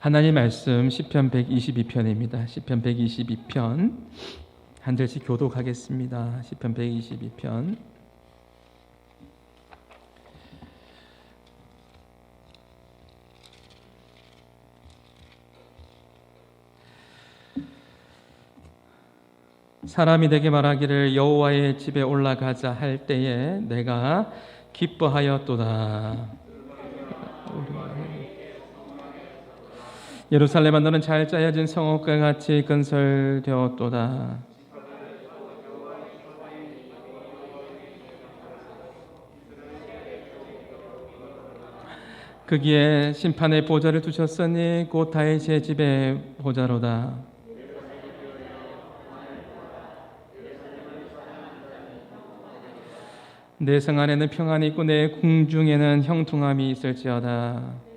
하나님 말씀 시편 122편입니다. 시편 122편 한 절씩 교독하겠습니다. 시편 122편 사람이 내게 말하기를 여호와의 집에 올라가자 할 때에 내가 기뻐하였도다. 예루살렘아 너는 잘 짜여진 성읍과 같이 건설되었도다. 거기에 심판의 보좌를 두셨으니 곧 다윗의 집의 보좌로다. 내 성 안에는 평안이 있고 내 궁중에는 형통함이 있을지어다.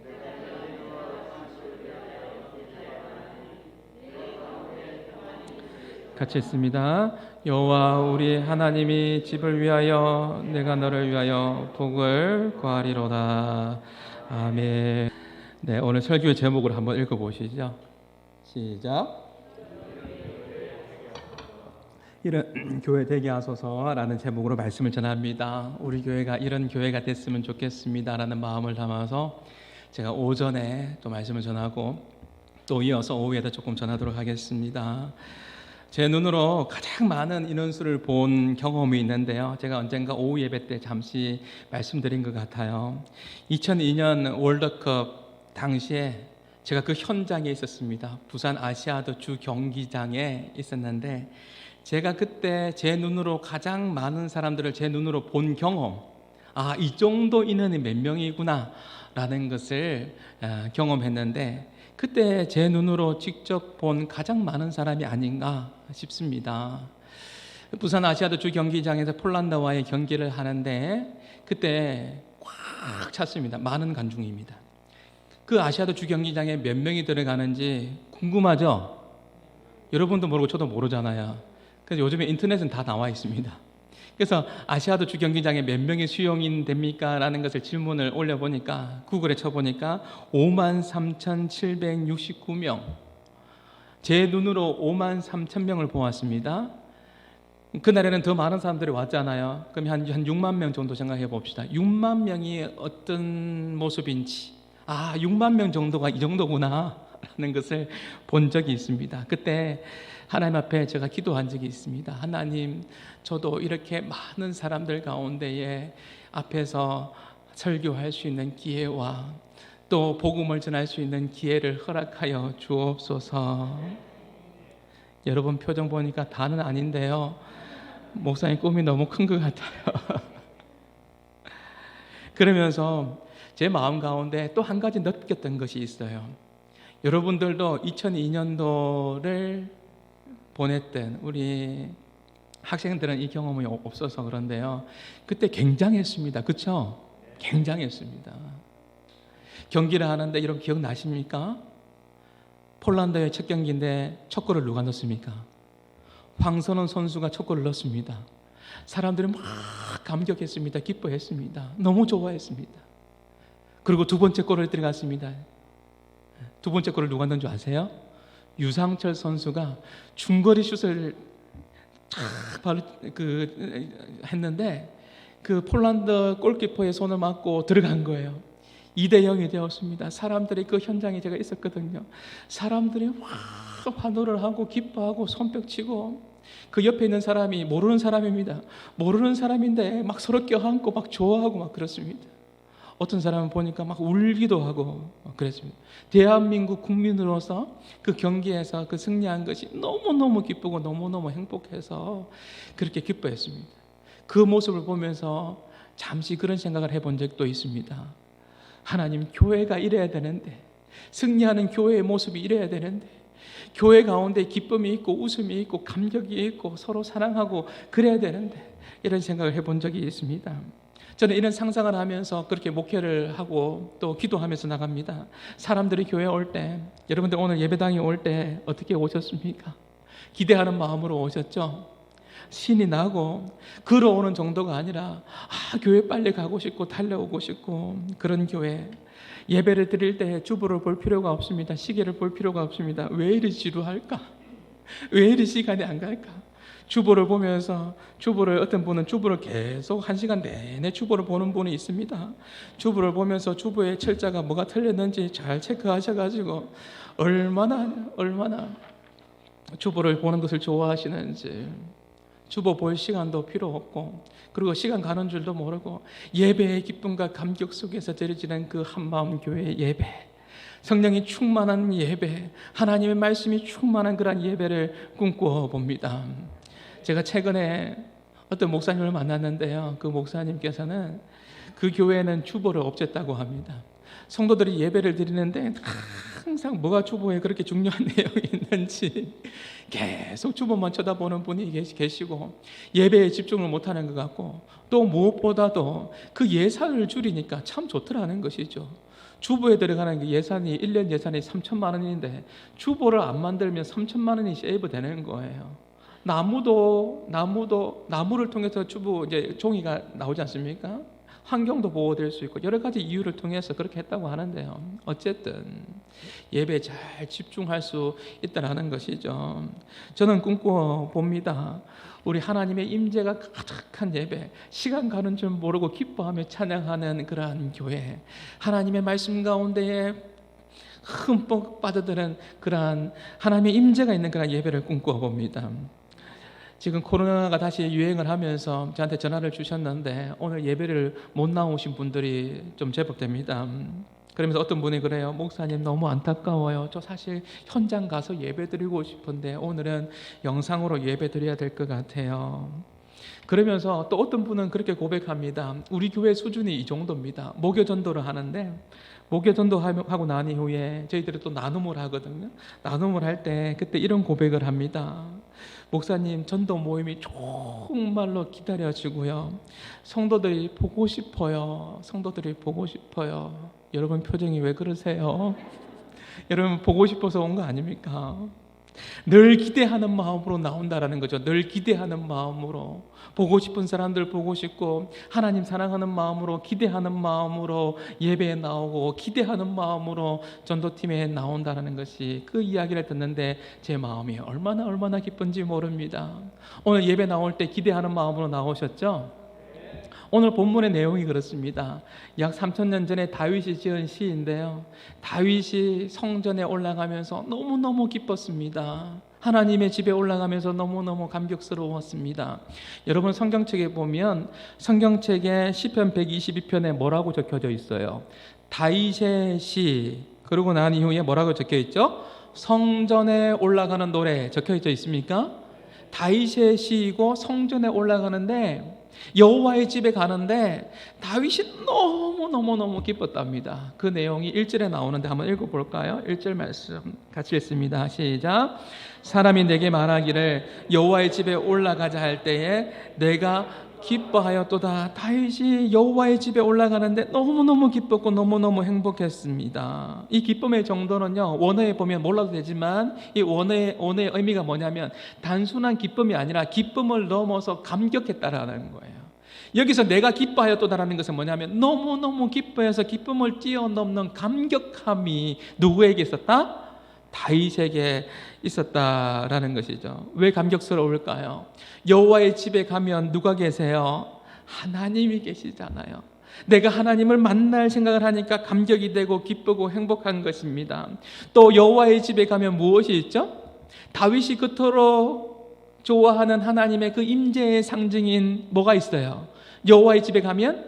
같이 읽습니다. 여호와 우리 하나님이 집을 위하여 내가 너를 위하여 복을 구하리로다. 아멘. 네, 오늘 설교의 제목을 한번 읽어보시죠. 시작. 이런 교회 되게 하소서라는 제목으로 말씀을 전합니다. 우리 교회가 이런 교회가 됐으면 좋겠습니다라는 마음을 담아서 제가 오전에 또 말씀을 전하고 또 이어서 오후에도 조금 전하도록 하겠습니다. 제 눈으로 가장 많은 인원수를 본 경험이 있는데요. 제가 언젠가 오후 예배 때 잠시 말씀드린 것 같아요. 2002년 월드컵 당시에 제가 그 현장에 있었습니다. 부산 아시아드 주 경기장에 있었는데 제가 그때 제 눈으로 가장 많은 사람들을 제 눈으로 본 경험, 이 정도 인원이 몇 명이구나 라는 것을 경험했는데 그때 제 눈으로 직접 본 가장 많은 사람이 아닌가 싶습니다. 부산 아시아드 주 경기장에서 폴란드와의 경기를 하는데 그때 꽉 찼습니다. 많은 관중입니다. 그 아시아드 주 경기장에 몇 명이 들어가는지 궁금하죠? 여러분도 모르고 저도 모르잖아요. 그래서 요즘에 인터넷은 다 나와 있습니다. 그래서 아시아드 주 경기장에 몇 명이 수용인 됩니까? 라는 것을 질문을 올려보니까 구글에 쳐보니까 53,769명, 제 눈으로 53,000명을 보았습니다. 그날에는 더 많은 사람들이 왔잖아요. 그럼 한 6만 명 정도 생각해 봅시다. 6만 명이 어떤 모습인지, 6만 명 정도가 이 정도구나 라는 것을 본 적이 있습니다. 그때 하나님 앞에 제가 기도한 적이 있습니다. 하나님, 저도 이렇게 많은 사람들 가운데에 앞에서 설교할 수 있는 기회와 또 복음을 전할 수 있는 기회를 허락하여 주옵소서. 여러분 표정 보니까 다는 아닌데요. 목사님 꿈이 너무 큰 것 같아요. 그러면서 제 마음 가운데 또 한 가지 느꼈던 것이 있어요. 여러분들도 2002년도를 보냈던 우리 학생들은 이 경험이 없어서 그런데요. 그때 굉장했습니다. 그렇죠? 굉장했습니다. 경기를 하는데 이런 기억나십니까? 폴란드의 첫 경기인데 첫 골을 누가 넣었습니까? 황선홍 선수가 첫 골을 넣었습니다. 사람들이 막 감격했습니다. 기뻐했습니다. 너무 좋아했습니다. 그리고 두 번째 골을 들어갔습니다. 두 번째 골을 누가 넣은 줄 아세요? 유상철 선수가 중거리 슛을 바로 했는데 그 폴란드 골키퍼의 손을 맞고 들어간 거예요. 2대0이 되었습니다. 사람들이 그 현장에 제가 있었거든요. 사람들이 막 환호를 하고 기뻐하고 손뼉치고 그 옆에 있는 사람이 모르는 사람입니다. 모르는 사람인데 막 서로 껴안고 막 좋아하고 막 그렇습니다. 어떤 사람은 보니까 막 울기도 하고 그랬습니다. 대한민국 국민으로서 그 경기에서 그 승리한 것이 너무너무 기쁘고 너무너무 행복해서 그렇게 기뻐했습니다. 그 모습을 보면서 잠시 그런 생각을 해본 적도 있습니다. 하나님, 교회가 이래야 되는데, 승리하는 교회의 모습이 이래야 되는데, 교회 가운데 기쁨이 있고 웃음이 있고 감격이 있고 서로 사랑하고 그래야 되는데, 이런 생각을 해본 적이 있습니다. 저는 이런 상상을 하면서 그렇게 목회를 하고 또 기도하면서 나갑니다. 사람들이 교회에 올 때, 여러분들 오늘 예배당에 올 때 어떻게 오셨습니까? 기대하는 마음으로 오셨죠? 신이 나고 걸어오는 정도가 아니라 교회 빨리 가고 싶고 달려오고 싶고 그런 교회. 예배를 드릴 때 주보를 볼 필요가 없습니다. 시계를 볼 필요가 없습니다. 왜 이리 지루할까? 왜 이리 시간이 안 갈까? 주보를 보면서 어떤 분은 주보를 계속 1시간 내내 주보를 보는 분이 있습니다. 주보를 보면서 주보의 철자가 뭐가 틀렸는지 잘 체크하셔가지고 얼마나 주보를 보는 것을 좋아하시는지. 주보 볼 시간도 필요 없고, 그리고 시간 가는 줄도 모르고 예배의 기쁨과 감격 속에서 드려지는 그 한마음 교회의 예배, 성령이 충만한 예배, 하나님의 말씀이 충만한 그런 예배를 꿈꾸어 봅니다. 제가 최근에 어떤 목사님을 만났는데요, 그 목사님께서는 그 교회는 주보를 없앴다고 합니다. 성도들이 예배를 드리는데 항상 뭐가 주보에 그렇게 중요한 내용이 있는지 계속 주보만 쳐다보는 분이 계시고, 예배에 집중을 못하는 것 같고, 또 무엇보다도 그 예산을 줄이니까 참 좋더라는 것이죠. 주보에 들어가는 그 예산이 1년 예산이 3천만 원인데 주보를 안 만들면 3천만 원이 세이브 되는 거예요. 나무를 통해서 주보 이제 종이가 나오지 않습니까? 환경도 보호될 수 있고 여러 가지 이유를 통해서 그렇게 했다고 하는데요. 어쨌든 예배에 잘 집중할 수 있다는 것이죠. 저는 꿈꿔 봅니다. 우리 하나님의 임재가 가득한 예배, 시간 가는 줄 모르고 기뻐하며 찬양하는 그러한 교회, 하나님의 말씀 가운데에 흠뻑 빠져드는 그러한 하나님의 임재가 있는 그런 예배를 꿈꿔 봅니다. 지금 코로나가 다시 유행을 하면서 저한테 전화를 주셨는데 오늘 예배를 못 나오신 분들이 좀 제법 됩니다. 그러면서 어떤 분이 그래요. 목사님 너무 안타까워요. 저 사실 현장 가서 예배 드리고 싶은데 오늘은 영상으로 예배 드려야 될 것 같아요. 그러면서 또 어떤 분은 그렇게 고백합니다. 우리 교회 수준이 이 정도입니다. 목요 전도를 하는데 목요 전도하고 난 이후에 저희들이 또 나눔을 하거든요. 나눔을 할 때 그때 이런 고백을 합니다. 목사님, 전도 모임이 정말로 기다려지고요. 성도들이 보고 싶어요. 성도들이 보고 싶어요. 여러분 표정이 왜 그러세요? 여러분 보고 싶어서 온 거 아닙니까? 늘 기대하는 마음으로 나온다라는 거죠. 늘 기대하는 마음으로, 보고 싶은 사람들 보고 싶고 하나님 사랑하는 마음으로, 기대하는 마음으로 예배에 나오고 기대하는 마음으로 전도팀에 나온다는 것이, 그 이야기를 듣는데 제 마음이 얼마나 기쁜지 모릅니다. 오늘 예배 나올 때 기대하는 마음으로 나오셨죠? 오늘 본문의 내용이 그렇습니다. 약 3000년 전에 다윗이 지은 시인데요, 다윗이 성전에 올라가면서 너무너무 기뻤습니다. 하나님의 집에 올라가면서 너무너무 감격스러웠습니다. 여러분 성경책에 보면, 성경책의 시편 122편에 뭐라고 적혀져 있어요? 다윗의 시, 그러고 난 이후에 뭐라고 적혀 있죠? 성전에 올라가는 노래 적혀 있습니까? 다윗의 시이고 성전에 올라가는데, 여호와의 집에 가는데 다윗이 너무 기뻤답니다. 그 내용이 1절에 나오는데 한번 읽어볼까요? 1절 말씀 같이 읽습니다. 시작. 사람이 내게 말하기를 여호와의 집에 올라가자 할 때에 내가 기뻐하였도다. 다윗이 여호와의 집에 올라가는데 너무너무 기뻤고 너무너무 행복했습니다. 이 기쁨의 정도는요, 원어에 보면 몰라도 되지만 이 원어의 의미가 뭐냐면 단순한 기쁨이 아니라 기쁨을 넘어서 감격했다라는 거예요. 여기서 내가 기뻐하였도다라는 것은 뭐냐면 너무너무 기뻐해서 기쁨을 뛰어넘는 감격함이 누구에게 있었다? 다윗에게 있었다라는 것이죠. 왜 감격스러울까요? 여호와의 집에 가면 누가 계세요? 하나님이 계시잖아요. 내가 하나님을 만날 생각을 하니까 감격이 되고 기쁘고 행복한 것입니다. 또 여호와의 집에 가면 무엇이 있죠? 다윗이 그토록 좋아하는 하나님의 그 임재의 상징인 뭐가 있어요? 여호와의 집에 가면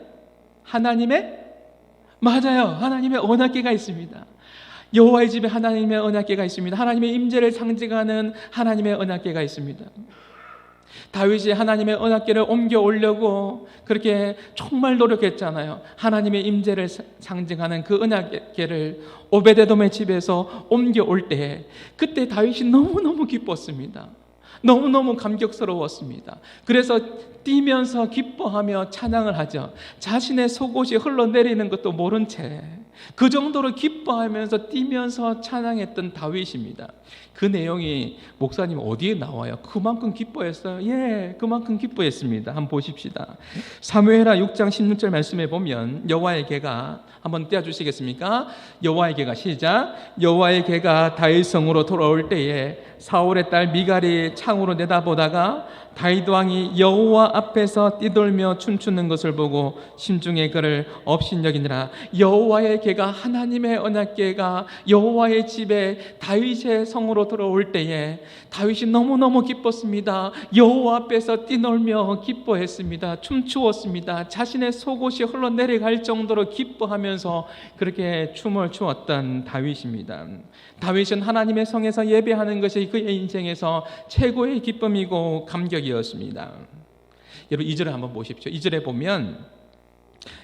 하나님의 언약궤가 있습니다. 여호와의 집에 하나님의 언약궤가 있습니다. 하나님의 임재를 상징하는 하나님의 언약궤가 있습니다. 다윗이 하나님의 언약궤를 옮겨오려고 그렇게 정말 노력했잖아요. 하나님의 임재를 상징하는 그 언약궤를 오베데돔의 집에서 옮겨올 때, 그때 다윗이 너무너무 기뻤습니다. 너무너무 감격스러웠습니다. 그래서 뛰면서 기뻐하며 찬양을 하죠. 자신의 속옷이 흘러내리는 것도 모른 채 그 정도로 기뻐하면서 뛰면서 찬양했던 다윗입니다. 그 내용이 목사님 어디에 나와요? 그만큼 기뻐했어요. 예, 그만큼 기뻐했습니다. 한번 보십시다. 사무엘하 6장 16절 말씀에 보면 여호와의 개가, 한번 떼어주시겠습니까? 여호와의 개가, 시작. 여호와의 개가 다윗 성으로 돌아올 때에 사울의 딸 미갈이 창으로 내다보다가 다윗 왕이 여호와 앞에서 뛰돌며 춤추는 것을 보고 심중에 그를 업신여기니라. 여호와의 개가, 하나님의 언약궤가 여호와의 집에 다윗의 성으로 들어올 때에 다윗이 너무너무 기뻤습니다. 여호와 앞에서 뛰놀며 기뻐했습니다. 춤추었습니다. 자신의 속옷이 흘러내려갈 정도로 기뻐하면서 그렇게 춤을 추었던 다윗입니다. 다윗은 하나님의 성에서 예배하는 것이 그의 인생에서 최고의 기쁨이고 감격이었습니다. 여러분 2절을 한번 보십시오. 2절에 보면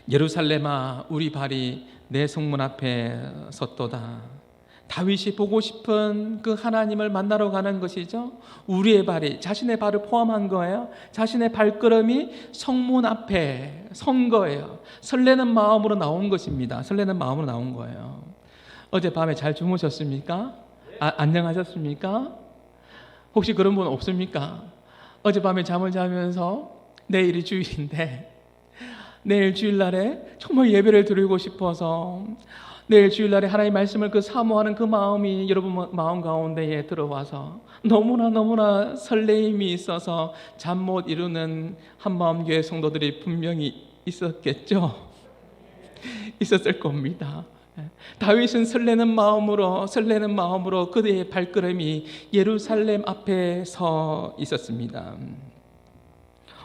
예루살렘아 우리 발이 내 성문 앞에 섰도다. 다윗이 보고 싶은 그 하나님을 만나러 가는 것이죠. 우리의 발이, 자신의 발을 포함한 거예요. 자신의 발걸음이 성문 앞에 선 거예요. 설레는 마음으로 나온 것입니다. 설레는 마음으로 나온 거예요. 어젯밤에 잘 주무셨습니까? 안녕하셨습니까? 혹시 그런 분 없습니까? 어젯밤에 잠을 자면서 내일이 주일인데 내일 주일날에 정말 예배를 드리고 싶어서 내일 주일날에 하나님의 말씀을 그 사모하는 그 마음이 여러분 마음 가운데에 들어와서 너무나 설레임이 있어서 잠 못 이루는 한마음교회 성도들이 분명히 있었겠죠. 있었을 겁니다. 다윗은 설레는 마음으로 그의 발걸음이 예루살렘 앞에 서 있었습니다.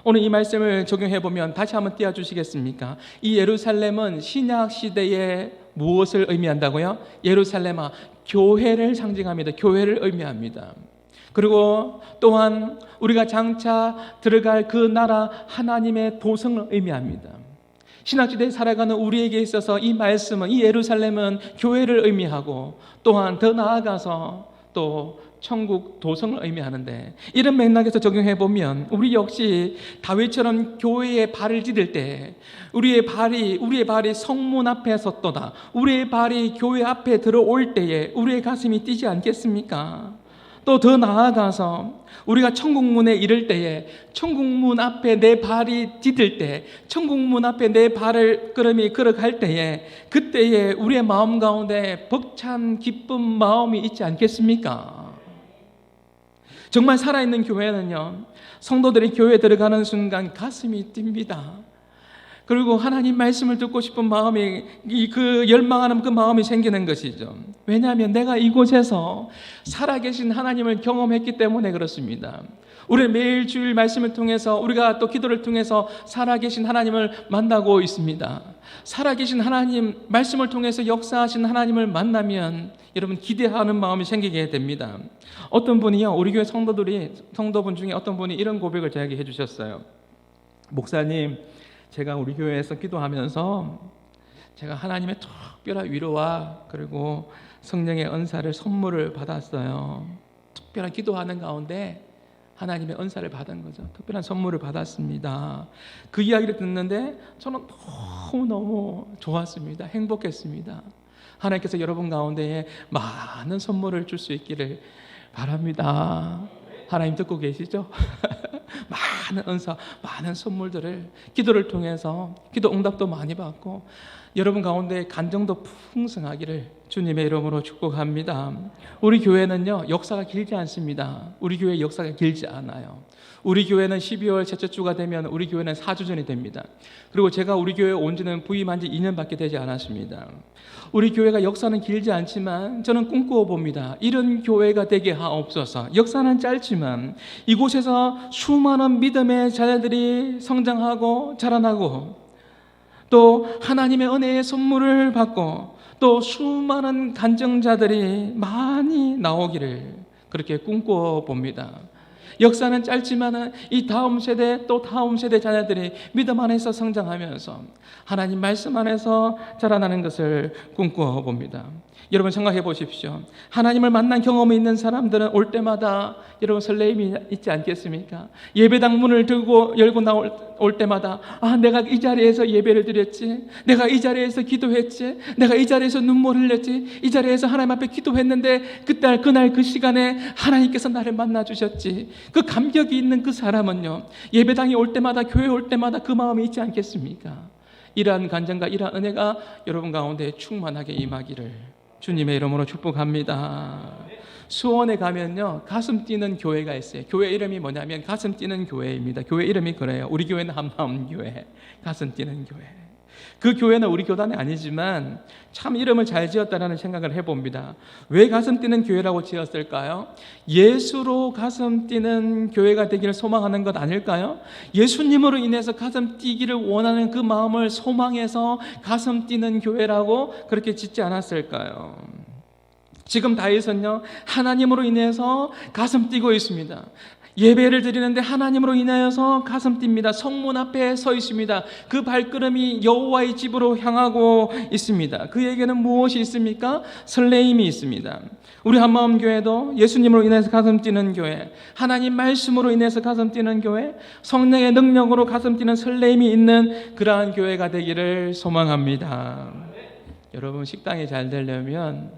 오늘 이 말씀을 적용해 보면 다시 한번 띄워주시겠습니까? 이 예루살렘은 신약 시대에 무엇을 의미한다고요? 예루살렘아, 교회를 상징합니다. 교회를 의미합니다. 그리고 또한 우리가 장차 들어갈 그 나라 하나님의 도성을 의미합니다. 신학시대에 살아가는 우리에게 있어서 이 말씀은, 이 예루살렘은 교회를 의미하고 또한 더 나아가서 또 천국 도성을 의미하는데, 이런 맥락에서 적용해 보면 우리 역시 다윗처럼 교회에 발을 디딜 때 우리의 발이 성문 앞에 섰도다. 우리의 발이 교회 앞에 들어올 때에 우리의 가슴이 뛰지 않겠습니까? 또 더 나아가서 우리가 천국문에 이를 때에, 천국문 앞에 내 발이 디딜 때, 천국문 앞에 내 발걸음이 걸어갈 때에, 그때에 우리의 마음 가운데 벅찬 기쁜 마음이 있지 않겠습니까? 정말 살아있는 교회는요, 성도들이 교회에 들어가는 순간 가슴이 뜁니다. 그리고 하나님 말씀을 듣고 싶은 마음이, 그 열망하는 그 마음이 생기는 것이죠. 왜냐하면 내가 이곳에서 살아계신 하나님을 경험했기 때문에 그렇습니다. 우리 매일 주일 말씀을 통해서, 우리가 또 기도를 통해서 살아계신 하나님을 만나고 있습니다. 살아계신 하나님, 말씀을 통해서 역사하신 하나님을 만나면 여러분 기대하는 마음이 생기게 됩니다. 어떤 분이요, 우리 교회 성도분 중에 어떤 분이 이런 고백을 저에게 해주셨어요. 목사님, 제가 우리 교회에서 기도하면서 제가 하나님의 특별한 위로와 그리고 성령의 은사를 선물을 받았어요. 특별한 기도하는 가운데 하나님의 은사를 받은 거죠. 특별한 선물을 받았습니다. 그 이야기를 듣는데 저는 너무너무 좋았습니다. 행복했습니다. 하나님께서 여러분 가운데에 많은 선물을 줄 수 있기를 바랍니다. 하나님 듣고 계시죠? 많은 은사, 많은 선물들을 기도를 통해서 기도 응답도 많이 받고 여러분 가운데 간정도 풍성하기를 주님의 이름으로 축복합니다. 우리 교회는요, 역사가 길지 않습니다. 우리 교회 역사가 길지 않아요. 우리 교회는 12월 셋째 주가 되면 우리 교회는 4주년이 됩니다. 그리고 제가 우리 교회에 온 지는 부임한 지 2년밖에 되지 않았습니다. 우리 교회가 역사는 길지 않지만 저는 꿈꾸어 봅니다. 이런 교회가 되게 하옵소서. 역사는 짧지만 이곳에서 수많은 믿음의 자녀들이 성장하고 자라나고 또 하나님의 은혜의 선물을 받고 또 수많은 간증자들이 많이 나오기를 그렇게 꿈꾸어 봅니다. 역사는 짧지만은 이 다음 세대 또 다음 세대 자녀들이 믿음 안에서 성장하면서 하나님 말씀 안에서 자라나는 것을 꿈꾸어 봅니다. 여러분 생각해 보십시오. 하나님을 만난 경험이 있는 사람들은 올 때마다 여러분 설레임이 있지 않겠습니까? 예배당 문을 열고 나올 때마다 내가 이 자리에서 예배를 드렸지, 내가 이 자리에서 기도했지, 내가 이 자리에서 눈물 흘렸지, 이 자리에서 하나님 앞에 기도했는데 그날 그 시간에 하나님께서 나를 만나 주셨지. 그 감격이 있는 그 사람은요, 예배당에 올 때마다, 교회 올 때마다 그 마음이 있지 않겠습니까? 이러한 간증과 이러한 은혜가 여러분 가운데 충만하게 임하기를 주님의 이름으로 축복합니다. 수원에 가면요, 가슴 뛰는 교회가 있어요. 교회 이름이 뭐냐면 가슴 뛰는 교회입니다. 교회 이름이 그래요. 우리 교회는 한마음교회, 가슴 뛰는 교회. 그 교회는 우리 교단이 아니지만 참 이름을 잘 지었다라는 생각을 해봅니다. 왜 가슴 뛰는 교회라고 지었을까요? 예수로 가슴 뛰는 교회가 되기를 소망하는 것 아닐까요? 예수님으로 인해서 가슴 뛰기를 원하는 그 마음을 소망해서 가슴 뛰는 교회라고 그렇게 짓지 않았을까요? 지금 다윗은요, 하나님으로 인해서 가슴 뛰고 있습니다. 예배를 드리는데 하나님으로 인하여서 가슴 뜁니다. 성문 앞에 서 있습니다. 그 발걸음이 여호와의 집으로 향하고 있습니다. 그에게는 무엇이 있습니까? 설레임이 있습니다. 우리 한마음교회도 예수님으로 인해서 가슴 뛰는 교회, 하나님 말씀으로 인해서 가슴 뛰는 교회, 성령의 능력으로 가슴 뛰는 설레임이 있는 그러한 교회가 되기를 소망합니다. 여러분, 식당이 잘 되려면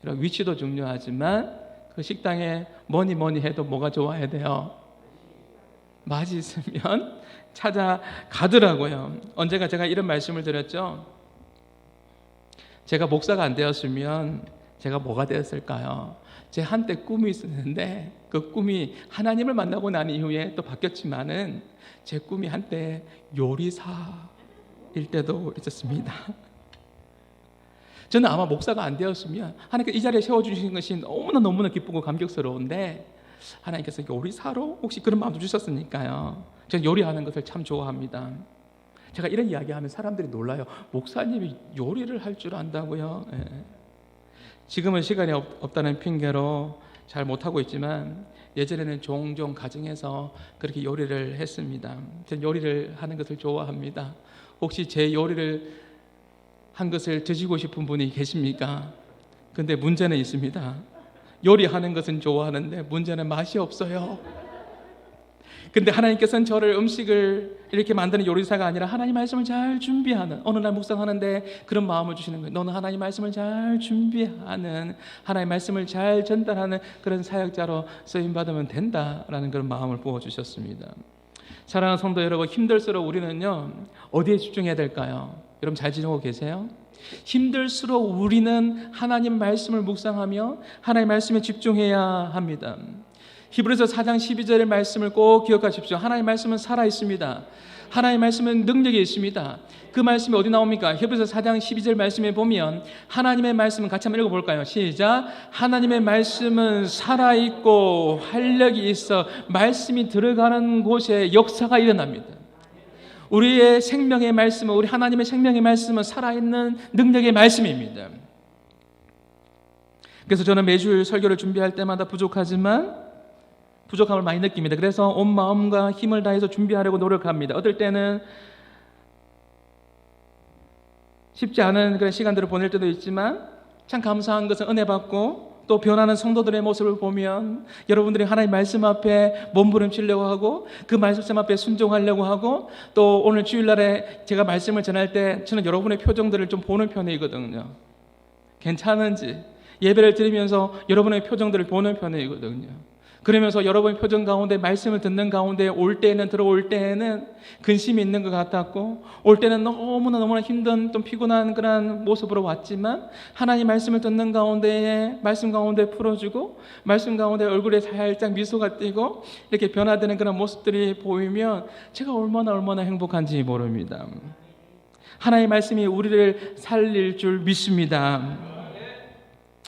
이런 위치도 중요하지만 그 식당에 뭐니 해도 뭐가 좋아야 돼요? 맛이 있으면 찾아가더라고요. 언제가 제가 이런 말씀을 드렸죠. 제가 목사가 안 되었으면 제가 뭐가 되었을까요? 제 한때 꿈이 있었는데 그 꿈이 하나님을 만나고 난 이후에 또 바뀌었지만은 제 꿈이 한때 요리사일 때도 있었습니다. 저는 아마 목사가 안 되었으면 하나님께서 이 자리에 세워주신 것이 너무나 기쁘고 감격스러운데 하나님께서 요리사로 혹시 그런 마음도 주셨으니까요. 저는 요리하는 것을 참 좋아합니다. 제가 이런 이야기하면 사람들이 놀라요. 목사님이 요리를 할 줄 안다고요? 예. 지금은 시간이 없다는 핑계로 잘 못하고 있지만 예전에는 종종 가정에서 그렇게 요리를 했습니다. 저는 요리를 하는 것을 좋아합니다. 혹시 제 요리를 한 것을 드시고 싶은 분이 계십니까? 근데 문제는 있습니다. 요리하는 것은 좋아하는데 문제는 맛이 없어요. 근데 하나님께서는 저를 음식을 이렇게 만드는 요리사가 아니라 하나님 말씀을 잘 준비하는, 어느 날 묵상하는데 그런 마음을 주시는 거예요. 너는 하나님 말씀을 잘 준비하는, 하나님 말씀을 잘 전달하는 그런 사역자로 쓰임받으면 된다라는 그런 마음을 부어주셨습니다. 사랑하는 성도 여러분, 힘들수록 우리는요, 어디에 집중해야 될까요? 여러분 잘 지내고 계세요? 힘들수록 우리는 하나님 말씀을 묵상하며 하나님 말씀에 집중해야 합니다. 히브리서 4장 12절의 말씀을 꼭 기억하십시오. 하나님 말씀은 살아있습니다. 하나님 말씀은 능력이 있습니다. 그 말씀이 어디 나옵니까? 히브리서 4장 12절 말씀에 보면 하나님의 말씀은 같이 한번 읽어볼까요? 시작! 하나님의 말씀은 살아있고 활력이 있어 말씀이 들어가는 곳에 역사가 일어납니다. 우리의 생명의 말씀은, 우리 하나님의 생명의 말씀은 살아있는 능력의 말씀입니다. 그래서 저는 매주 설교를 준비할 때마다 부족함을 많이 느낍니다. 그래서 온 마음과 힘을 다해서 준비하려고 노력합니다. 어떨 때는 쉽지 않은 그런 시간들을 보낼 때도 있지만 참 감사한 것은 은혜 받고 또 변하는 성도들의 모습을 보면 여러분들이 하나님 말씀 앞에 몸부림치려고 하고 그 말씀 앞에 순종하려고 하고 또 오늘 주일날에 제가 말씀을 전할 때 저는 여러분의 표정들을 좀 보는 편이거든요. 괜찮은지 예배를 드리면서 여러분의 표정들을 보는 편이거든요. 그러면서 여러분의 표정 가운데 말씀을 듣는 가운데 들어올 때에는 근심이 있는 것 같았고 올 때는 너무나 힘든 좀 피곤한 그런 모습으로 왔지만 하나님 말씀을 듣는 가운데에 말씀 가운데 풀어주고 말씀 가운데 얼굴에 살짝 미소가 띄고 이렇게 변화되는 그런 모습들이 보이면 제가 얼마나 행복한지 모릅니다. 하나님의 말씀이 우리를 살릴 줄 믿습니다.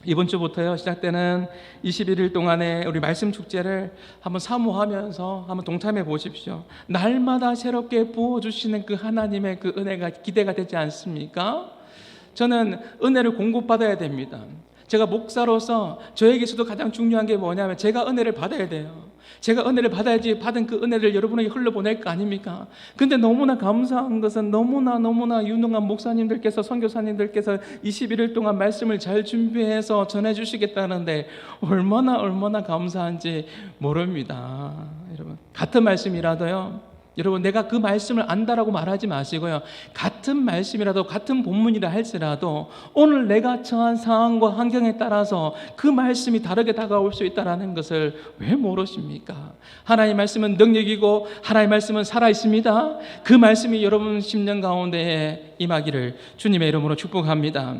이번 주부터요 시작되는 21일 동안에 우리 말씀 축제를 한번 사모하면서 한번 동참해 보십시오. 날마다 새롭게 부어주시는 그 하나님의 그 은혜가 기대가 되지 않습니까? 저는 은혜를 공급받아야 됩니다. 제가 목사로서 저에게서도 가장 중요한 게 뭐냐면 제가 은혜를 받아야 돼요. 제가 은혜를 받아야지 받은 그 은혜를 여러분에게 흘려보낼 거 아닙니까? 근데 너무나 감사한 것은 너무나 유능한 목사님들께서, 선교사님들께서 21일 동안 말씀을 잘 준비해서 전해주시겠다는데 얼마나 감사한지 모릅니다. 여러분, 같은 말씀이라도요, 여러분, 내가 그 말씀을 안다라고 말하지 마시고요, 같은 말씀이라도, 같은 본문이라 할지라도 오늘 내가 처한 상황과 환경에 따라서 그 말씀이 다르게 다가올 수 있다는 것을 왜 모르십니까? 하나님의 말씀은 능력이고 하나님의 말씀은 살아있습니다. 그 말씀이 여러분 심령 가운데에 임하기를 주님의 이름으로 축복합니다.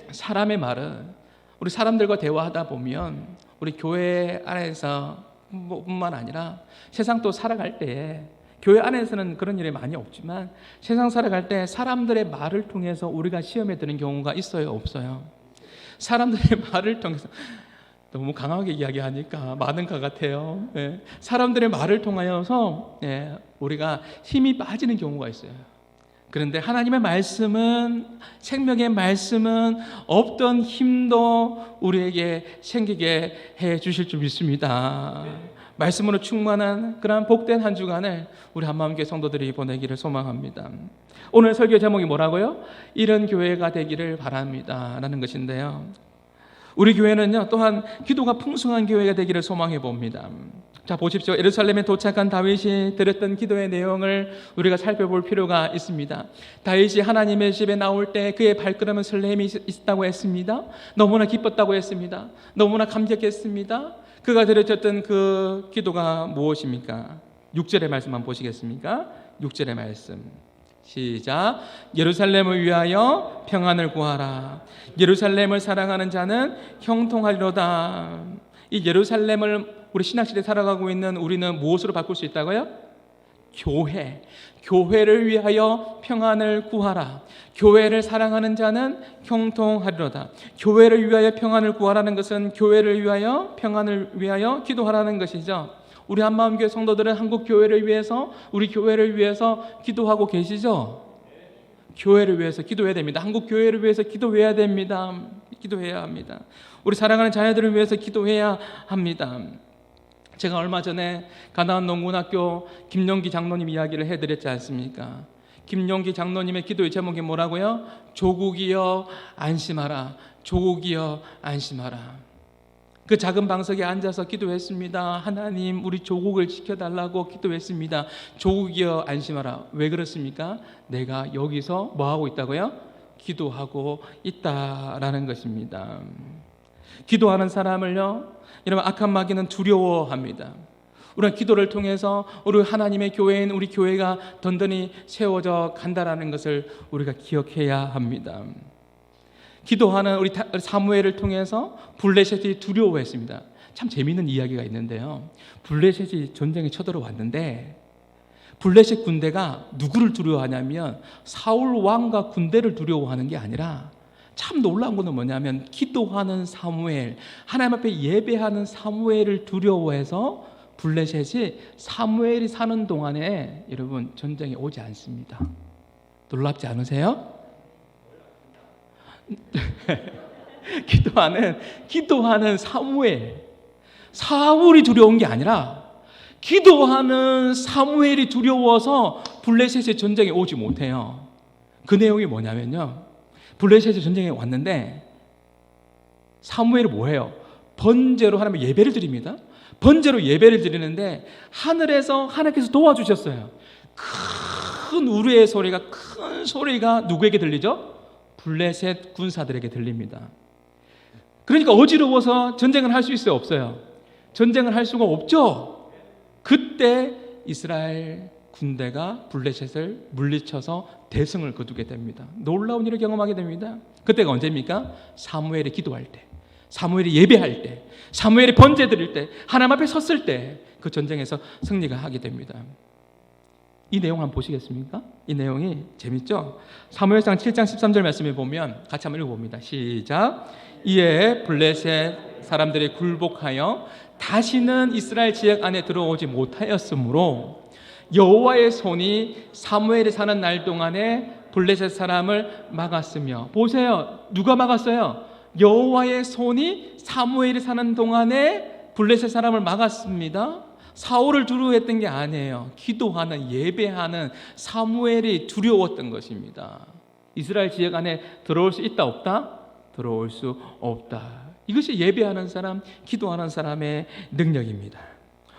사람의 말은, 우리 사람들과 대화하다 보면 우리 교회 안에서 뿐만 아니라 세상 또 살아갈 때에, 교회 안에서는 그런 일이 많이 없지만 세상 살아갈 때 사람들의 말을 통해서 우리가 시험에 드는 경우가 있어요, 없어요? 사람들의 말을 통해서, 너무 강하게 이야기하니까 많은 것 같아요. 네. 사람들의 말을 통하여서 우리가 힘이 빠지는 경우가 있어요. 그런데 하나님의 말씀은, 생명의 말씀은 없던 힘도 우리에게 생기게 해 주실 줄 믿습니다. 말씀으로 충만한 그런 복된 한 주간을 우리 한마음교회 성도들이 보내기를 소망합니다. 오늘 설교 제목이 뭐라고요? 이런 교회가 되기를 바랍니다 라는 것인데요, 우리 교회는요 또한 기도가 풍성한 교회가 되기를 소망해 봅니다. 자, 보십시오. 예루살렘에 도착한 다윗이 드렸던 기도의 내용을 우리가 살펴볼 필요가 있습니다. 다윗이 하나님의 집에 나올 때 그의 발걸음은 설렘이 있다고 했습니다. 너무나 기뻤다고 했습니다. 너무나 감격했습니다. 그가 드렸던 그 기도가 무엇입니까? 6절의 말씀 한번 보시겠습니까? 6절의 말씀 시작. 예루살렘을 위하여 평안을 구하라. 예루살렘을 사랑하는 자는 형통하리로다. 이 예루살렘을 우리 신학시대에 살아가고 있는 우리는 무엇으로 바꿀 수 있다고요? 교회를 위하여 평안을 구하라. 교회를 사랑하는 자는 형통하리로다. 교회를 위하여 평안을 구하라는 것은 교회를 위하여, 평안을 위하여 기도하라는 것이죠. 우리 한마음교회 성도들은 한국 교회를 위해서, 우리 교회를 위해서 기도하고 계시죠? 교회를 위해서 기도해야 됩니다. 한국 교회를 위해서 기도해야 됩니다. 기도해야 합니다. 우리 사랑하는 자녀들을 위해서 기도해야 합니다. 제가 얼마 전에 가나안 농군학교 김용기 장로님 이야기를 해드렸지 않습니까? 김용기 장로님의 기도의 제목이 뭐라고요? 조국이여 안심하라. 조국이여 안심하라. 그 작은 방석에 앉아서 기도했습니다. 하나님, 우리 조국을 지켜달라고 기도했습니다. 조국이여 안심하라. 왜 그렇습니까? 내가 여기서 뭐하고 있다고요? 기도하고 있다라는 것입니다. 기도하는 사람을요, 여러분, 악한 마귀는 두려워합니다. 우리가 기도를 통해서 우리 하나님의 교회인 우리 교회가 든든히 세워져 간다라는 것을 우리가 기억해야 합니다. 기도하는 우리 사무엘을 통해서 블레셋이 두려워했습니다. 참 재미있는 이야기가 있는데요, 블레셋이 전쟁에 쳐들어왔는데 블레셋 군대가 누구를 두려워하냐면 사울 왕과 군대를 두려워하는 게 아니라, 참 놀라운 것은 뭐냐면 기도하는 사무엘, 하나님 앞에 예배하는 사무엘을 두려워해서 블레셋이 사무엘이 사는 동안에 여러분 전쟁에 오지 않습니다. 놀랍지 않으세요? 기도하는 사무엘, 사울이 두려운 게 아니라 기도하는 사무엘이 두려워서 블레셋의 전쟁에 오지 못해요. 그 내용이 뭐냐면요, 블레셋이 전쟁에 왔는데 사무엘이 뭐해요? 번제로 하나님 예배를 드립니다. 번제로 예배를 드리는데 하나님께서 도와주셨어요. 큰 우르의 소리가, 큰 소리가 누구에게 들리죠? 블레셋 군사들에게 들립니다. 그러니까 어지러워서 전쟁을 할 수 있어요, 없어요? 전쟁을 할 수가 없죠. 그때 이스라엘 군대가 블레셋을 물리쳐서 대승을 거두게 됩니다. 놀라운 일을 경험하게 됩니다. 그때가 언제입니까? 사무엘이 기도할 때, 사무엘이 예배할 때, 사무엘이 번제 드릴 때, 하나님 앞에 섰을 때 그 전쟁에서 승리가 하게 됩니다. 이 내용 한번 보시겠습니까? 이 내용이 재밌죠? 사무엘상 7장 13절 말씀에 보면 같이 한번 읽어봅니다. 시작. 이에 블레셋 사람들이 굴복하여 다시는 이스라엘 지역 안에 들어오지 못하였으므로 여호와의 손이 사무엘이 사는 날 동안에 블레셋 사람을 막았으며, 보세요, 누가 막았어요? 여호와의 손이 사무엘이 사는 동안에 블레셋 사람을 막았습니다. 사울을 두려워했던 게 아니에요. 기도하는, 예배하는 사무엘이 두려웠던 것입니다. 이스라엘 지역 안에 들어올 수 있다 없다? 들어올 수 없다. 이것이 예배하는 사람, 기도하는 사람의 능력입니다.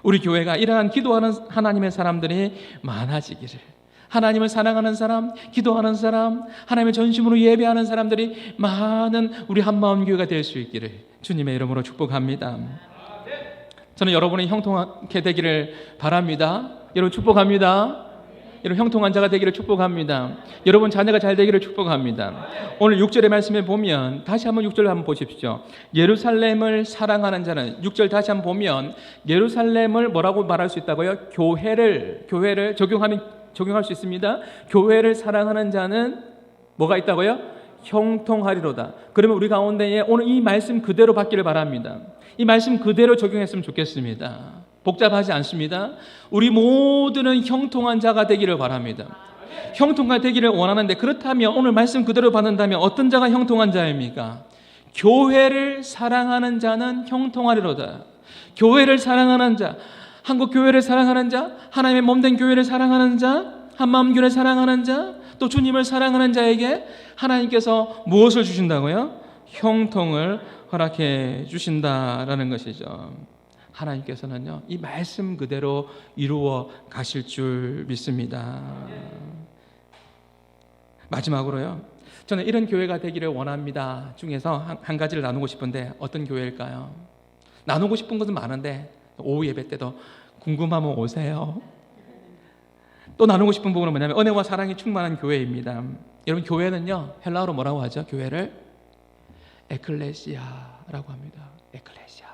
우리 교회가 이러한 기도하는 하나님의 사람들이 많아지기를, 하나님을 사랑하는 사람, 기도하는 사람, 하나님의 전심으로 예배하는 사람들이 많은 우리 한마음 교회가 될 수 있기를 주님의 이름으로 축복합니다. 저는 여러분이 형통하게 되기를 바랍니다. 여러분 축복합니다. 여러분 형통한 자가 되기를 축복합니다. 여러분 자녀가 잘 되기를 축복합니다. 오늘 6절의 말씀에 보면 다시 한번 6절 한번 보십시오. 예루살렘을 사랑하는 자는, 6절 다시 한번 보면 예루살렘을 뭐라고 말할 수 있다고요? 교회를 적용할 수 있습니다. 교회를 사랑하는 자는 뭐가 있다고요? 형통하리로다. 그러면 우리 가운데에 오늘 이 말씀 그대로 받기를 바랍니다. 이 말씀 그대로 적용했으면 좋겠습니다. 복잡하지 않습니다. 우리 모두는 형통한 자가 되기를 바랍니다. 형통한 되기를 원하는데, 그렇다면 오늘 말씀 그대로 받는다면 어떤 자가 형통한 자입니까? 교회를 사랑하는 자는 형통하리로다. 교회를 사랑하는 자, 한국 교회를 사랑하는 자, 하나님의 몸된 교회를 사랑하는 자, 한마음 교회를 사랑하는 자, 또 주님을 사랑하는 자에게 하나님께서 무엇을 주신다고요? 형통을 허락해 주신다라는 것이죠. 하나님께서는요, 이 말씀 그대로 이루어 가실 줄 믿습니다. 마지막으로요, 저는 이런 교회가 되기를 원합니다 중에서 한 가지를 나누고 싶은데 어떤 교회일까요? 나누고 싶은 것은 많은데 오후 예배 때도 궁금하면 오세요. 또 나누고 싶은 부분은 뭐냐면 은혜와 사랑이 충만한 교회입니다. 여러분, 교회는요, 헬라어로 뭐라고 하죠? 교회를 에클레시아라고 합니다. 에클레시아.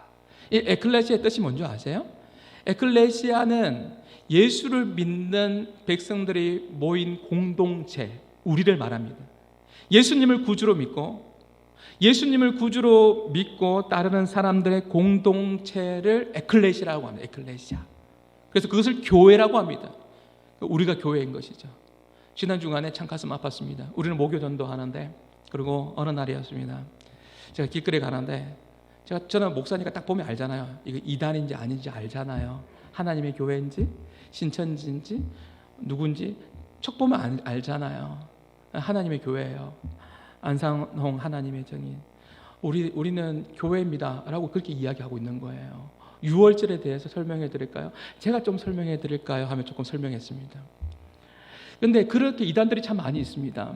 이 에클레시아의 뜻이 뭔지 아세요? 에클레시아는 예수를 믿는 백성들이 모인 공동체, 우리를 말합니다. 예수님을 구주로 믿고 따르는 사람들의 공동체를 에클레시아라고 합니다. 에클레시아. 그래서 그것을 교회라고 합니다. 우리가 교회인 것이죠. 지난 주간에 참 가슴 아팠습니다. 우리는 목요전도 하는데, 그리고 어느 날이었습니다. 제가 길거리에 가는데, 저는 목사니까 딱 보면 알잖아요. 이거 이단인지 아닌지 알잖아요. 하나님의 교회인지 신천지인지 누군지 척 보면 알잖아요. 하나님의 교회예요. 안상홍 하나님의 정인. 우리는 교회입니다 라고 그렇게 이야기하고 있는 거예요. 유월절에 대해서 설명해 드릴까요? 제가 좀 설명해 드릴까요? 하면 조금 설명했습니다. 그런데 그렇게 이단들이 참 많이 있습니다.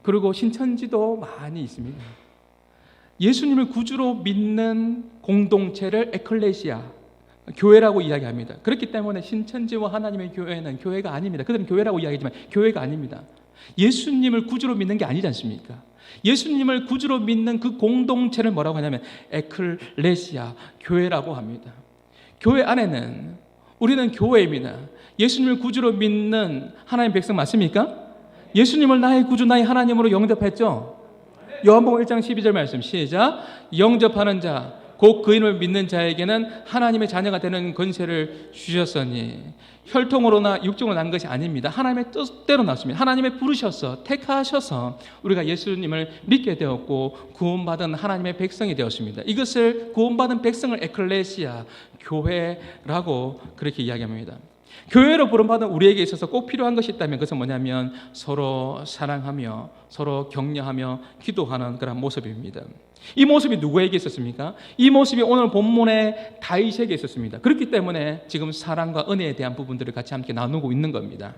그리고 신천지도 많이 있습니다. 예수님을 구주로 믿는 공동체를 에클레시아, 교회라고 이야기합니다. 그렇기 때문에 신천지와 하나님의 교회는 교회가 아닙니다. 그들은 교회라고 이야기하지만 교회가 아닙니다. 예수님을 구주로 믿는 게 아니지 않습니까? 예수님을 구주로 믿는 그 공동체를 뭐라고 하냐면 에클레시아, 교회라고 합니다. 교회 안에는 우리는 교회입니다. 예수님을 구주로 믿는 하나님의 백성 맞습니까? 예수님을 나의 구주, 나의 하나님으로 영접했죠? 요한복음 1장 12절 말씀 시작. 영접하는 자, 곧 그 이름을 믿는 자에게는 하나님의 자녀가 되는 권세를 주셨으니, 혈통으로나 육정으로 난 것이 아닙니다. 하나님의 뜻대로 났습니다. 하나님의 부르셔서 택하셔서 우리가 예수님을 믿게 되었고 구원받은 하나님의 백성이 되었습니다. 이것을 구원받은 백성을 에클레시아, 교회라고 그렇게 이야기합니다. 교회로 부름받은 우리에게 있어서 꼭 필요한 것이 있다면 그것은 뭐냐면 서로 사랑하며 서로 격려하며 기도하는 그런 모습입니다. 이 모습이 누구에게 있었습니까? 이 모습이 오늘 본문의 다윗에게 있었습니다. 그렇기 때문에 지금 사랑과 은혜에 대한 부분들을 같이 함께 나누고 있는 겁니다.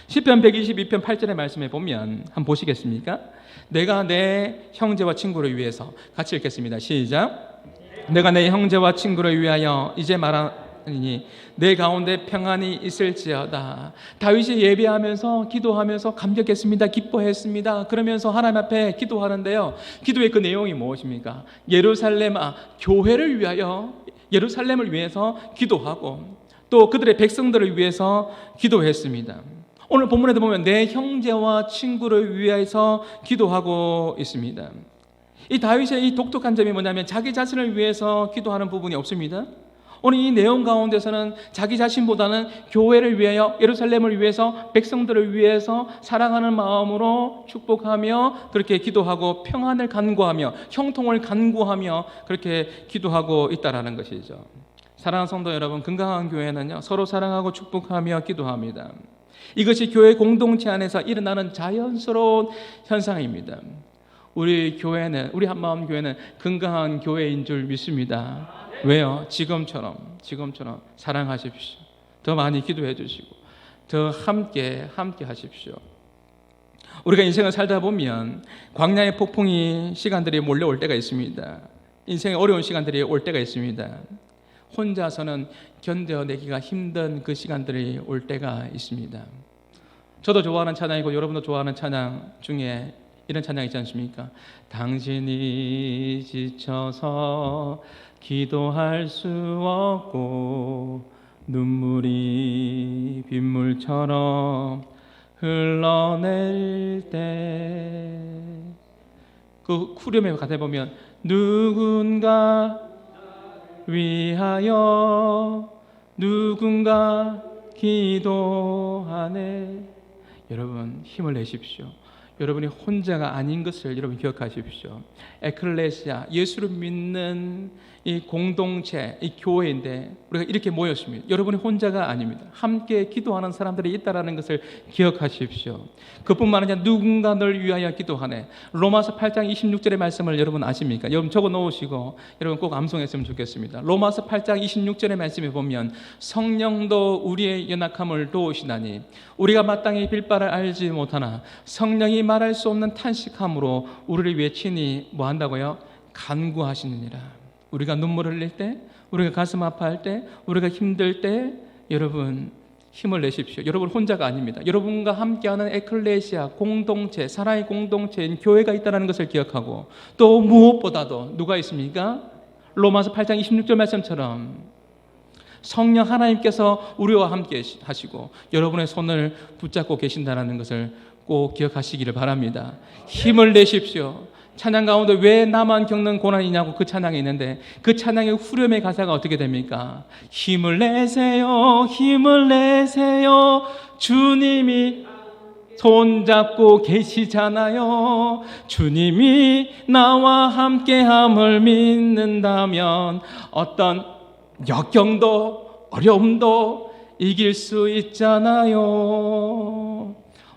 시편 122편 8절의 말씀에 보면 한번 보시겠습니까? 내가 내 형제와 친구를 위해서, 같이 읽겠습니다. 시작. 내가 내 형제와 친구를 위하여 이제 말하니 내 가운데 평안이 있을지어다. 다윗이 예배하면서 기도하면서 감격했습니다. 기뻐했습니다. 그러면서 하나님 앞에 기도하는데요, 기도의 그 내용이 무엇입니까? 예루살렘아, 교회를 위하여, 예루살렘을 위해서 기도하고 또 그들의 백성들을 위해서 기도했습니다. 오늘 본문에도 보면 내 형제와 친구를 위해서 기도하고 있습니다. 이 다윗의 이 독특한 점이 뭐냐면 자기 자신을 위해서 기도하는 부분이 없습니다. 오늘 이 내용 가운데서는 자기 자신보다는 교회를 위하여, 예루살렘을 위해서, 백성들을 위해서 사랑하는 마음으로 축복하며 그렇게 기도하고 평안을 간구하며 형통을 간구하며 그렇게 기도하고 있다라는 것이죠. 사랑하는 성도 여러분, 건강한 교회는요, 서로 사랑하고 축복하며 기도합니다. 이것이 교회 공동체 안에서 일어나는 자연스러운 현상입니다. 우리 교회는, 우리 한마음 교회는 건강한 교회인 줄 믿습니다. 왜요? 지금처럼 사랑하십시오. 더 많이 기도해 주시고 더 함께 하십시오. 우리가 인생을 살다 보면 광야의 폭풍이 시간들이 몰려올 때가 있습니다. 인생의 어려운 시간들이 올 때가 있습니다. 혼자서는 견뎌내기가 힘든 그 시간들이 올 때가 있습니다. 저도 좋아하는 찬양이고 여러분도 좋아하는 찬양 중에 이런 찬양 있지 않습니까? 당신이 지쳐서 기도할 수 없고 눈물이 빗물처럼 흘러낼 때, 그 후렴에 가사에 보면 누군가 위하여 누군가 기도하네. 여러분 힘을 내십시오. 여러분이 혼자가 아닌 것을 여러분 기억하십시오. 에클레시아, 예수를 믿는 이 공동체, 이 교회인데 우리가 이렇게 모였습니다. 여러분이 혼자가 아닙니다. 함께 기도하는 사람들이 있다는 것을 기억하십시오. 그뿐만 아니라 누군가 널 위하여 기도하네. 로마서 8장 26절의 말씀을 여러분 아십니까? 여러분 적어 놓으시고 여러분 꼭 암송했으면 좋겠습니다. 로마서 8장 26절의 말씀에 보면 성령도 우리의 연약함을 도우시나니 우리가 마땅히 빌 바를 알지 못하나 성령이 말할 수 없는 탄식함으로 우리를 위해 친히 뭐 한다고요? 간구하시느니라. 우리가 눈물 흘릴 때, 우리가 가슴 아파할 때, 우리가 힘들 때 여러분 힘을 내십시오. 여러분 혼자가 아닙니다. 여러분과 함께하는 에클레시아 공동체, 사랑의 공동체인 교회가 있다는 것을 기억하고 또 무엇보다도 누가 있습니까? 로마서 8장 26절 말씀처럼 성령 하나님께서 우리와 함께 하시고 여러분의 손을 붙잡고 계신다는 것을 꼭 기억하시기를 바랍니다. 힘을 내십시오. 찬양 가운데 왜 나만 겪는 고난이냐고 그 찬양이 있는데 그 찬양의 후렴의 가사가 어떻게 됩니까? 힘을 내세요, 힘을 내세요. 주님이 손잡고 계시잖아요. 주님이 나와 함께함을 믿는다면 어떤 역경도 어려움도 이길 수 있잖아요.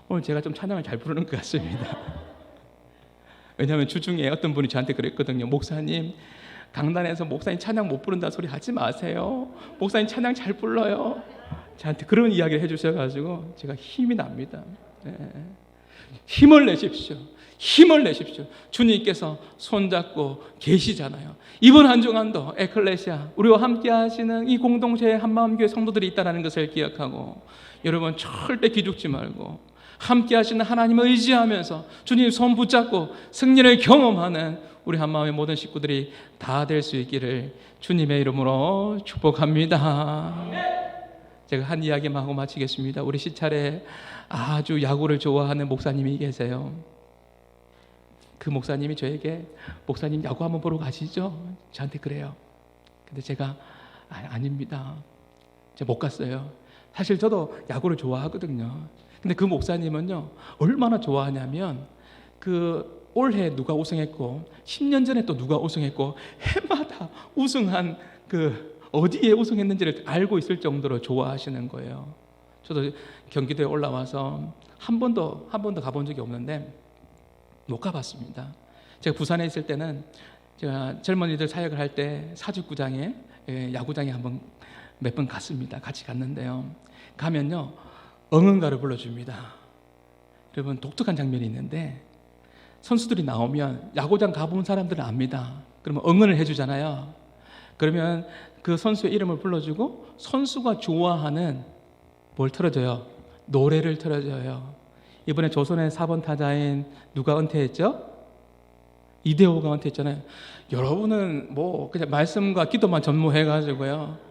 오늘 제가 좀 찬양을 잘 부르는 것 같습니다. 왜냐하면 주중에 어떤 분이 저한테 그랬거든요. 목사님, 강단에서 목사님 찬양 못 부른다 소리 하지 마세요. 목사님 찬양 잘 불러요. 저한테 그런 이야기를 해주셔가지고 제가 힘이 납니다. 네. 힘을 내십시오. 힘을 내십시오. 주님께서 손잡고 계시잖아요. 이번 한 주간도 에클레시아, 우리와 함께 하시는 이 공동체의 한마음교회 성도들이 있다는 것을 기억하고 여러분 절대 기죽지 말고 함께 하시는 하나님을 의지하면서 주님 손 붙잡고 승리를 경험하는 우리 한마음의 모든 식구들이 다 될 수 있기를 주님의 이름으로 축복합니다. 제가 한 이야기만 하고 마치겠습니다. 우리 시찰에 아주 야구를 좋아하는 목사님이 계세요. 그 목사님이 저에게 목사님 야구 한번 보러 가시죠? 저한테 그래요. 근데 제가 아닙니다. 제가 못 갔어요. 사실 저도 야구를 좋아하거든요. 근데 그 목사님은요 얼마나 좋아하냐면 그 올해 누가 우승했고 10년 전에 또 누가 우승했고 해마다 우승한 그 어디에 우승했는지를 알고 있을 정도로 좋아하시는 거예요. 저도 경기도에 올라와서 한 번도 가본 적이 없는데 못 가봤습니다. 제가 부산에 있을 때는 제가 젊은이들 사역을 할 때 사직구장에 야구장에 한번 몇 번 갔습니다. 같이 갔는데요. 가면요 응원가를 불러줍니다. 여러분 독특한 장면이 있는데 선수들이 나오면 야구장 가본 사람들은 압니다. 그러면 응원을 해주잖아요. 그러면 그 선수의 이름을 불러주고 선수가 좋아하는 뭘 틀어줘요? 노래를 틀어줘요. 이번에 조선의 4번 타자인 누가 은퇴했죠? 이대호가 은퇴했잖아요. 여러분은 뭐 그냥 말씀과 기도만 전무해가지고요.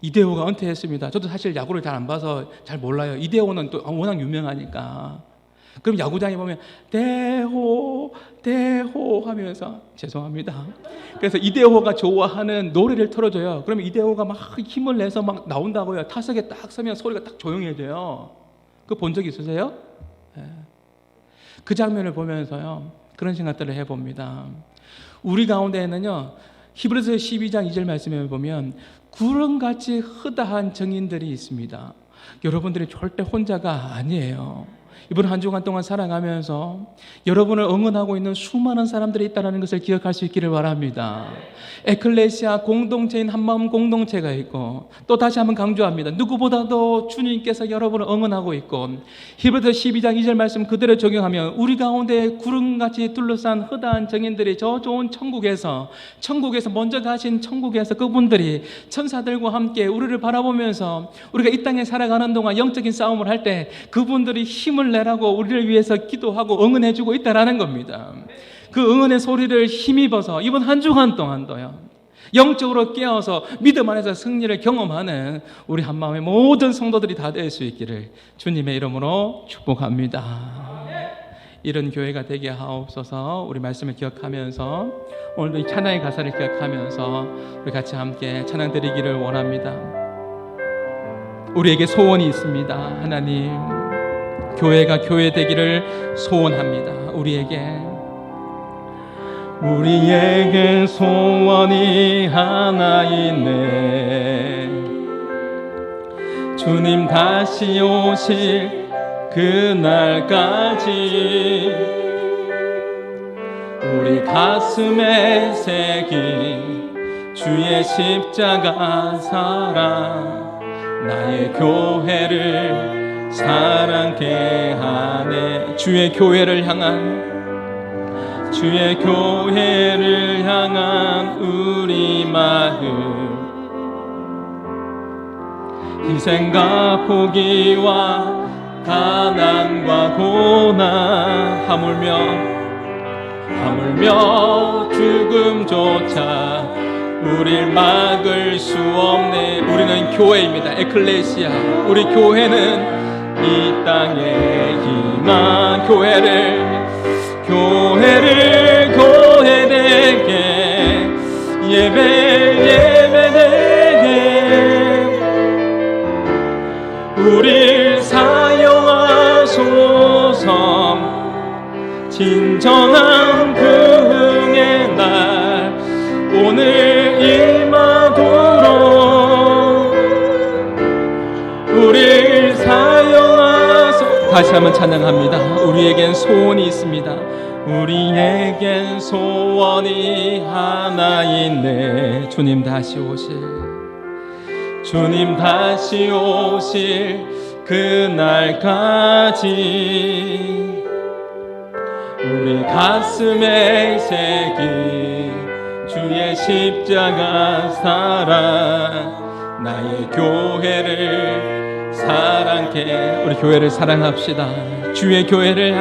이대호가 은퇴했습니다. 저도 사실 야구를 잘 안 봐서 잘 몰라요. 이대호는 또 워낙 유명하니까. 그럼 야구장에 보면 대호 대호 하면서 죄송합니다. 그래서 이대호가 좋아하는 노래를 틀어줘요. 그러면 이대호가 막 힘을 내서 막 나온다고요. 타석에 딱 서면 소리가 딱 조용해져요. 그거 본 적 있으세요? 그 장면을 보면서요, 그런 생각들을 해봅니다. 우리 가운데에는요, 히브리서 12장 2절 말씀에 보면 구름같이 흐다한 증인들이 있습니다. 여러분들이 절대 혼자가 아니에요. 이번 한 주간 동안 살아가면서 여러분을 응원하고 있는 수많은 사람들이 있다는 것을 기억할 수 있기를 바랍니다. 에클레시아 공동체인 한마음 공동체가 있고, 또 다시 한번 강조합니다. 누구보다도 주님께서 여러분을 응원하고 있고, 히브리서 12장 2절 말씀 그대로 적용하면 우리 가운데 구름같이 둘러싼 흐다한 정인들이 저 좋은 천국에서 먼저 가신 천국에서 그분들이 천사들과 함께 우리를 바라보면서 우리가 이 땅에 살아가는 동안 영적인 싸움을 할 때 그분들이 힘을 내라고 우리를 위해서 기도하고 응원해주고 있다라는 겁니다. 그 응원의 소리를 힘입어서 이번 한 주간 동안도요, 영적으로 깨어서 믿음 안에서 승리를 경험하는 우리 한마음의 모든 성도들이 다 될 수 있기를 주님의 이름으로 축복합니다. 이런 교회가 되게 하옵소서. 우리 말씀을 기억하면서 오늘도 이 찬양의 가사를 기억하면서 우리 같이 함께 찬양 드리기를 원합니다. 우리에게 소원이 있습니다. 하나님, 교회가 교회 되기를 소원합니다. 우리에게 소원이 하나 있네. 주님 다시 오실 그날까지 우리 가슴에 새긴 주의 십자가 사랑, 나의 교회를 사랑케 하네. 주의 교회를 향한 우리 마음, 희생과 포기와 가난과 고난, 하물며 죽음조차 우릴 막을 수 없네. 우리는 교회입니다. 에클레시아. 우리 교회는 이 땅의 희망. 교회되게 예배되게 우릴 사용하소서. 진정한 부흥의 날 오늘 임하도록 우릴 사용하소서. 다시 한번 찬양합니다. 우리에겐 소원이 있습니다. 우리에겐 소원이 하나 있네. 주님 다시 오실 그날까지 우리 가슴에 새긴 주의 십자가 사랑, 나의 교회를 사랑해. 우리 교회를 사랑합시다. 주의 교회를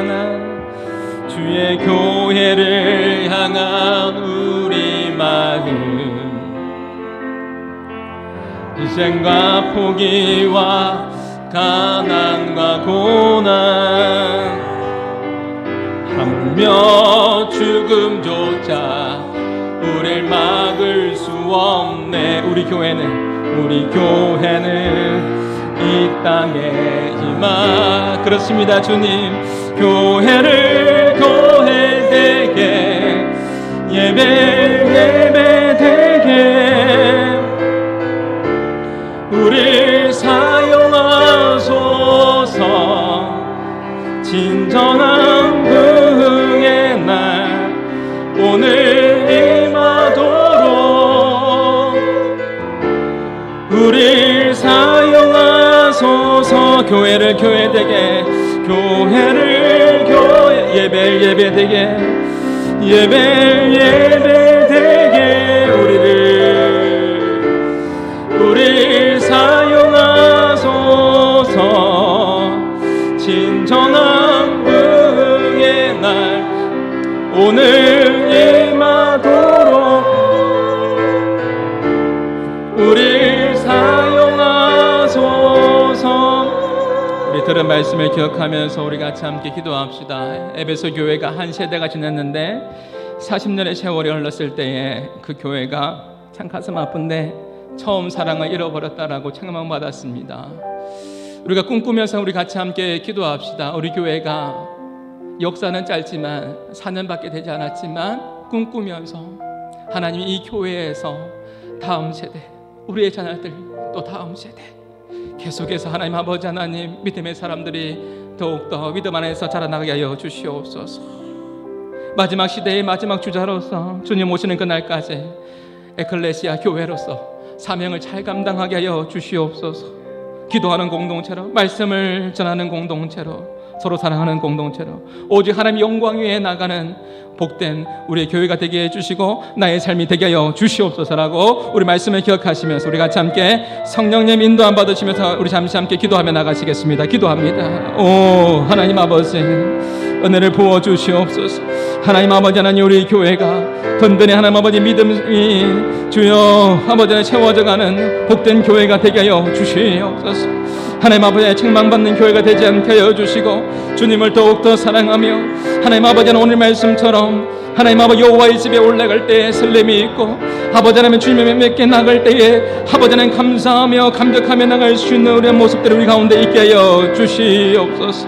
향한 우리 마음, 희생과 포기와 가난과 고난, 하물며 죽음조차 우릴 막을 수 없네. 우리 교회는 이 땅의 희망. 그렇습니다. 주님, 교회되게 예배되게 우릴 사용하소서. 진정한 부흥의 날 오늘 임하도록 우릴 사용하소서. 교회를 교회되게 예배되게 우릴 사용하소서. 진정한 부흥의 날 오늘 임하도록 우릴 사용하소서. 우리 들은 말씀을 기억하면서 우리 같이 함께 기도합시다. 에베소 교회가 한 세대가 지났는데 40년의 세월이 흘렀을 때에 그 교회가 참 가슴 아픈데 처음 사랑을 잃어버렸다라고 책망받았습니다. 우리가 꿈꾸면서 우리 같이 함께 기도합시다. 우리 교회가 역사는 짧지만 4년밖에 되지 않았지만 꿈꾸면서 하나님 이 교회에서 다음 세대, 우리의 자녀들, 또 다음 세대 계속해서 하나님 아버지 하나님 믿음의 사람들이 더욱더 믿음 안에서 자라나게 하여 주시옵소서. 마지막 시대의 마지막 주자로서 주님 오시는 그날까지 에클레시아 교회로서 사명을 잘 감당하게 하여 주시옵소서. 기도하는 공동체로, 말씀을 전하는 공동체로, 서로 사랑하는 공동체로 오직 하나님 영광 위에 나가는 복된 우리의 교회가 되게 해주시고 나의 삶이 되게 하여 주시옵소서라고 우리 말씀을 기억하시면서 우리 같이 함께 성령님 인도함 받으시면서 우리 잠시 함께 기도하며 나가시겠습니다. 기도합니다. 오 하나님 아버지 은혜를 부어주시옵소서. 하나님 아버지 하나님 우리 교회가 든든히 하나님 아버지 믿음이 주여 아버지 채워져가는 복된 교회가 되게 하여 주시옵소서. 하나님 아버지의 책망받는 교회가 되지 않게 하여 주시고 주님을 더욱더 사랑하며 하나님 아버지는 오늘 말씀처럼 하나님 아버지 여호와의 집에 올라갈 때에 설렘이 있고 아버지 하나님 주님의 맺게 나갈 때에 아버지 하나님 감사하며 감격하며 나갈 수 있는 우리의 모습들을 우리 가운데 있게 하여 주시옵소서.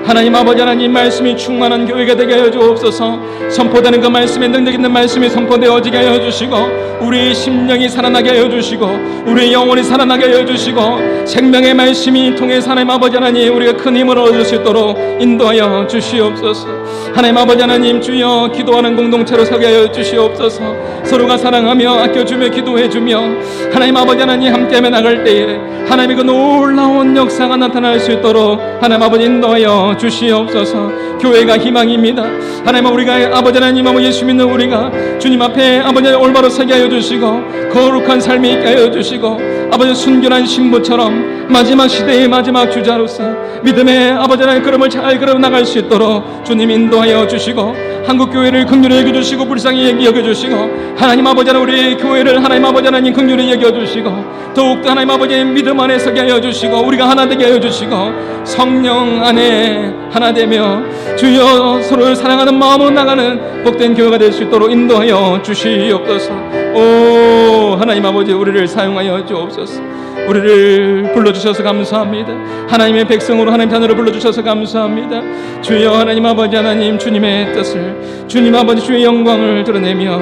하나님 아버지 하나님 말씀이 충만한 교회가 되게 하여 주옵소서. 선포되는 그 말씀에 능력 있는 말씀이 선포되어지게 하여 주시고 우리 심령이 살아나게 하여 주시고 우리 영혼이 살아나게 하여 주시고 생명의 말씀이 통해서 하나님 아버지 하나님 우리가 큰 힘을 얻을 수 있도록 인도하여 주시옵소서. 하나님 아버지 하나님 주여 기도하는 공동체로 서게 하여 주시옵소서. 서로가 사랑하며 아껴주며 기도해주며 하나님 아버지 하나님 함께하며 나갈 때에 하나님의 그 놀라운 역사가 나타날 수 있도록 하나님 아버지 인도하여 주시옵소서. 교회가 희망입니다. 하나님 우리가 아버지 하나님 아버지 예수 믿는 우리가 주님 앞에 아버지 올바로 서게 하여 주시고 거룩한 삶이 있게 하여 주시고 아버지 순결한 신부처럼 마지막 시대의 마지막 주자로서 믿음의 아버지 하나님 걸음을 잘 걸어 나갈 수 있도록 주님 인도하여 주시고 한국교회를 긍휼히 여겨주시고 불쌍히 여겨주시고 하나님 아버지 하나님 우리 교회를 하나님 아버지 하나님 긍휼히 여겨주시고 더욱더 하나님 아버지의 믿음 안에 서게 하여 주시고 우리가 하나 되게 하여 주시고 성령 안에 하나 되며 주여 서로를 사랑하는 마음으로 나가는 복된 교회가 될 수 있도록 인도하여 주시옵소서. 오 하나님 아버지 우리를 사용하여 주옵소서. 우리를 불러주셔서 감사합니다. 하나님의 백성으로 하나님 자녀를 불러주셔서 감사합니다. 주여 하나님 아버지 하나님 주님의 뜻을 주님 아버지 주의 영광을 드러내며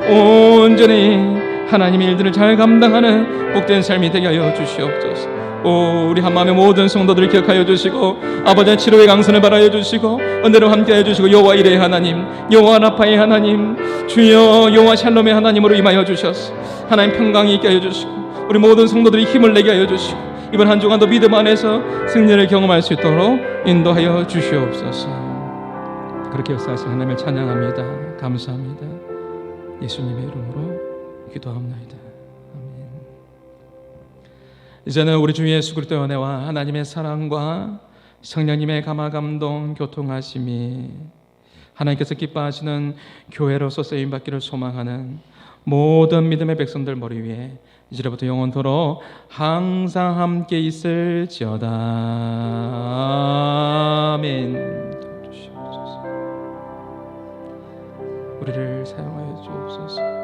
온전히 하나님의 일들을 잘 감당하는 복된 삶이 되게 하여 주시옵소서. 오 우리 한마음의 모든 성도들을 기억하여 주시고 아버지의 치료의 강선을 바라여 주시고 은혜로 함께하여 주시고 여호와 이레의 하나님 여호와 라파의 하나님 주여 여호와 샬롬의 하나님으로 임하여 주셔서 하나님 평강이 있게 하여 주시고 우리 모든 성도들이 힘을 내게 하여 주시고 이번 한 주간도 믿음 안에서 승리를 경험할 수 있도록 인도하여 주시옵소서. 그렇게 역사하신 하나님을 찬양합니다. 감사합니다. 예수님의 이름으로 기도합니다. 아멘. 이제는 우리 주 예수 그리스도의 은혜와 하나님의 사랑과 성령님의 감화감동 교통하심이 하나님께서 기뻐하시는 교회로서 쓰임받기를 소망하는 모든 믿음의 백성들 머리 위에 이제부터 영원토록 항상 함께 있을지어다. 아멘. 우리를 사용하여 주옵소서.